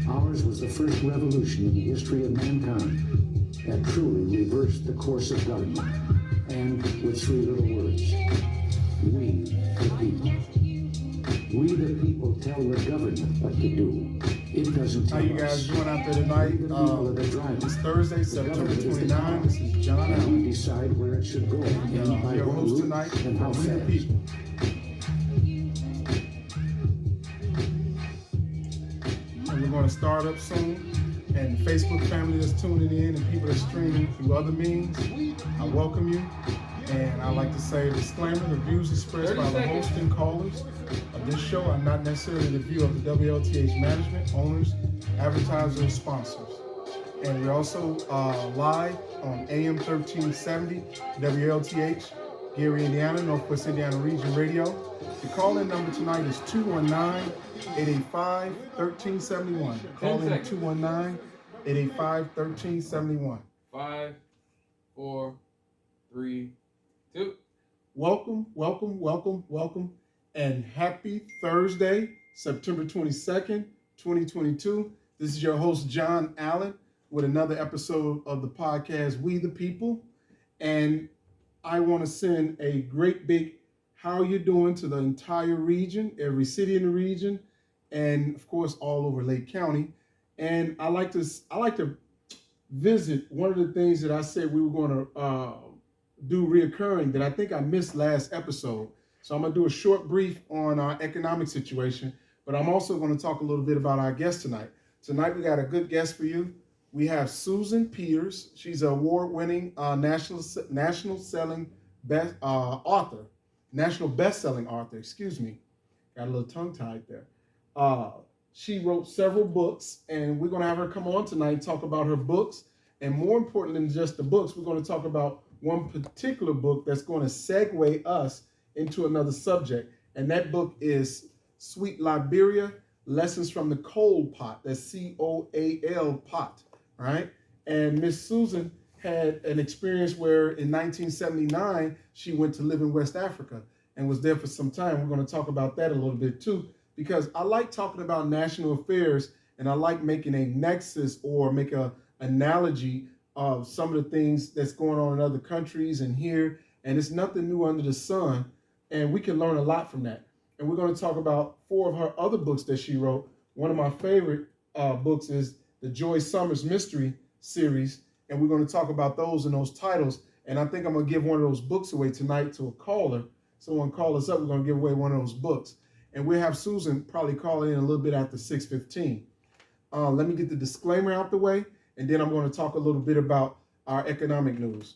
Ours was the first revolution in the history of mankind that truly reversed the course of government. And with three little words, we the people. We the people tell the government what to do. It doesn't tell us. How you guys doing out there tonight? It's Thursday, September 29. This is John Allen. We decide where it should go. And by your what host route tonight, and how We the fast. People. And we're going to start up soon. And the Facebook family that's tuning in and people that's streaming through other means, I welcome you. And I like to say a disclaimer, the views expressed by the host and callers of this show are not necessarily the view of the WLTH management, owners, advertisers, or sponsors. And we're also live on AM 1370, WLTH, Gary, Indiana, Northwest Indiana Region Radio. The call-in number tonight is 219-885-1371. Call in 219-885-1371. 5, 4, 3, 2. Welcome, and happy Thursday, September 22nd, 2022. This is your host, John Allen, with another episode of the podcast, We the People. And I want to send a great big how you doing to the entire region, every city in the region, and of course, all over Lake County. And I like to visit one of the things that I said we were going to do reoccurring that I think I missed last episode. So I'm going to do a short brief on our economic situation, but I'm also going to talk a little bit about our guest tonight. Tonight we got a good guest for you. We have Susan Peters. She's an award-winning national best-selling author, excuse me. Got a little tongue-tied there. She wrote several books, and we're going to have her come on tonight and talk about her books. And more important than just the books, we're going to talk about one particular book that's going to segue us into another subject. And that book is Sweet Liberia, Lessons from the Coal Pot. That's COAL pot, right? And Miss Susan had an experience where in 1979, she went to live in West Africa and was there for some time. We're going to talk about that a little bit too, because I like talking about national affairs and I like making a nexus or make a analogy of some of the things that's going on in other countries and here, and it's nothing new under the sun, and we can learn a lot from that. And we're going to talk about 4 of her other books that she wrote. One of my favorite books is the Joy Summers Mystery Series, and we're going to talk about those and those titles. And I think I'm going to give one of those books away tonight to a caller. Someone call us up, we're going to give away one of those books. And we'll have Susan probably call in a little bit after 6:15. Let me get the disclaimer out the way, and then I'm going to talk a little bit about our economic news.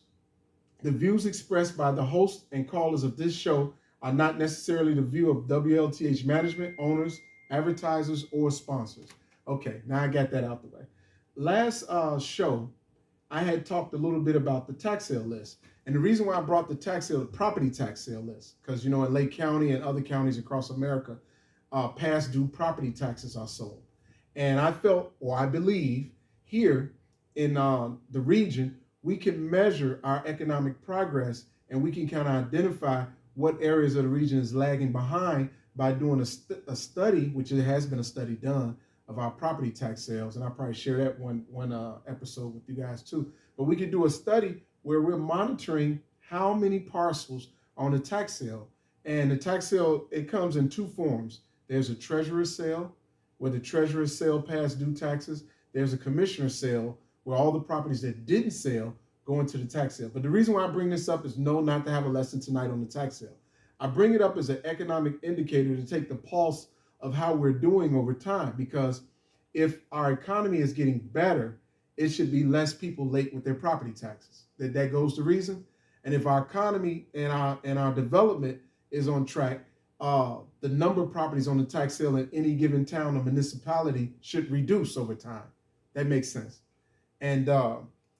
The views expressed by the host and callers of this show are not necessarily the view of WLTH management, owners, advertisers, or sponsors. Okay, now I got that out the way. Last show, I had talked a little bit about the tax sale list. And the reason why I brought the property tax sale list, because, in Lake County and other counties across America, past due property taxes are sold. And I felt, or I believe, here in the region, we can measure our economic progress and we can kind of identify what areas of the region is lagging behind by doing a study, which there has been a study done of our property tax sales. And I'll probably share that one episode with you guys too. But we could do a study where we're monitoring how many parcels are on the tax sale. And the tax sale, it comes in 2 forms. There's a treasurer's sale, where the treasurer's sale past due taxes. There's a commissioner's sale, where all the properties that didn't sell go into the tax sale. But the reason why I bring this up is not to have a lesson tonight on the tax sale. I bring it up as an economic indicator to take the pulse of how we're doing over time, because if our economy is getting better, it should be less people late with their property taxes. That goes to reason. And if our economy and our development is on track, the number of properties on the tax sale in any given town or municipality should reduce over time. That makes sense. And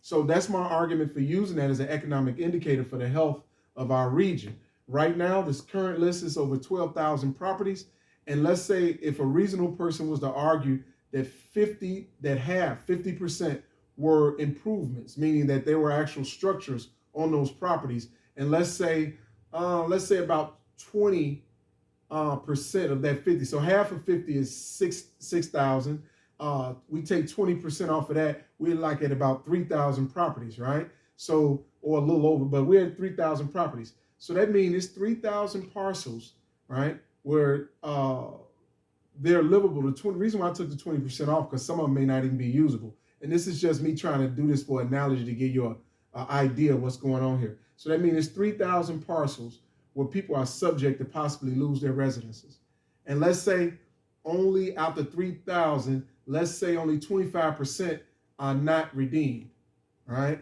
so that's my argument for using that as an economic indicator for the health of our region. Right now, this current list is over 12,000 properties. And let's say if a reasonable person was to argue that 50% were improvements, meaning that there were actual structures on those properties. And let's say about 20% of that 50. So half of 50 is 6,000. We take 20% off of that, we're like at about 3,000 properties, right? So, or a little over, but we're at 3,000 properties. So that means it's 3,000 parcels, right? Where they're livable. The reason why I took the 20% off, because some of them may not even be usable. And this is just me trying to do this for analogy to give you an idea of what's going on here. So that means it's 3,000 parcels where people are subject to possibly lose their residences. And let's say only out the 3,000, let's say only 25% are not redeemed, right?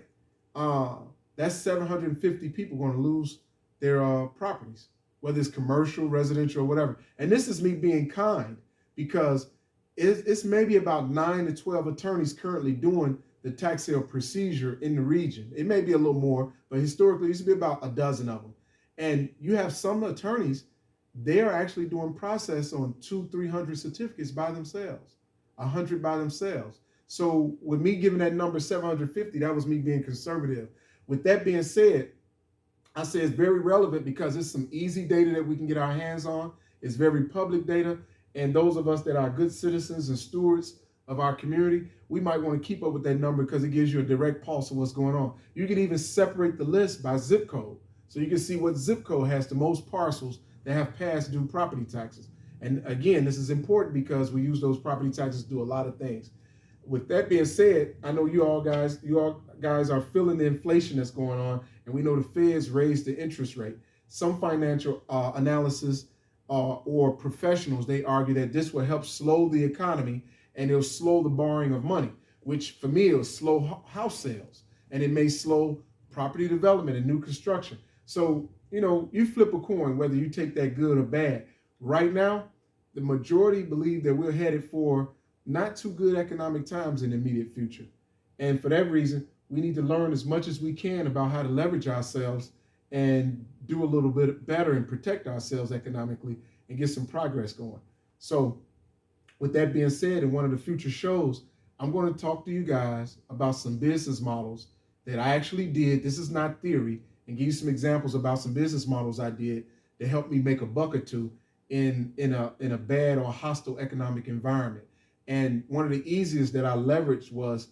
That's 750 people going to lose their properties, whether it's commercial, residential, or whatever. And this is me being kind, because it's maybe about 9 to 12 attorneys currently doing the tax sale procedure in the region. It may be a little more, but historically it used to be about a dozen of them. And you have some attorneys, they are actually doing process on 200-300 certificates by themselves, 100 by themselves. So with me giving that number 750, that was me being conservative. With that being said, I say it's very relevant because it's some easy data that we can get our hands on. It's very public data. And those of us that are good citizens and stewards of our community, we might want to keep up with that number because it gives you a direct pulse of what's going on. You can even separate the list by zip code. So you can see what zip code has the most parcels that have past due property taxes. And again, this is important because we use those property taxes to do a lot of things. With that being said, I know you all guys are feeling the inflation that's going on, and we know the Feds raised the interest rate. Some financial analysis or professionals, they argue that this will help slow the economy and it'll slow the borrowing of money, which for me, it'll slow house sales and it may slow property development and new construction. So, you flip a coin, whether you take that good or bad. Right now, the majority believe that we're headed for not too good economic times in the immediate future. And for that reason, we need to learn as much as we can about how to leverage ourselves and do a little bit better and protect ourselves economically and get some progress going. So with that being said, in one of the future shows, I'm going to talk to you guys about some business models that I actually did. This is not theory, and give you some examples about some business models I did that helped me make a buck or two in a bad or hostile economic environment. And one of the easiest that I leveraged was,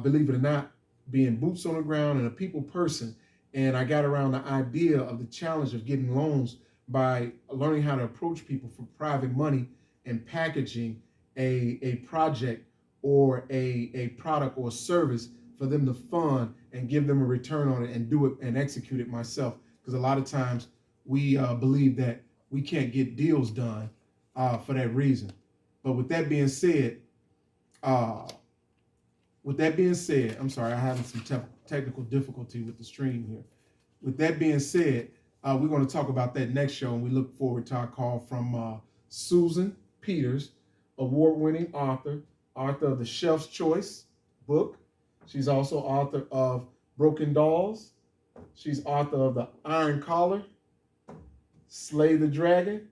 believe it or not, being boots on the ground and a people person. And I got around the idea of the challenge of getting loans by learning how to approach people for private money and packaging a project or a product or service for them to fund and give them a return on it and do it and execute it myself. Because a lot of times we believe that we can't get deals done for that reason. But with that being said, I'm sorry, I'm having some technical difficulty with the stream here. With that being said, we're going to talk about that next show, and we look forward to our call from Susan Peters, award-winning author of the Chef's Choice book. She's also author of Broken Dolls. She's author of The Iron Collar, Slay the Dragon,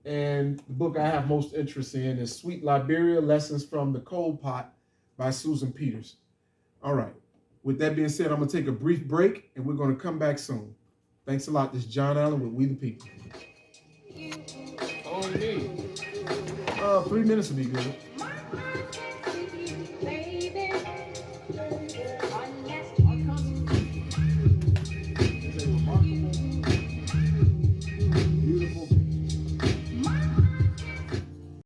and the book I have most interest in is Sweet Liberia, Lessons from the Cold Pot by Susan Peters. All right. With that being said, I'm going to take a brief break, and we're going to come back soon. Thanks a lot. This is John Allen with We the People. Only me. 3 minutes will be good.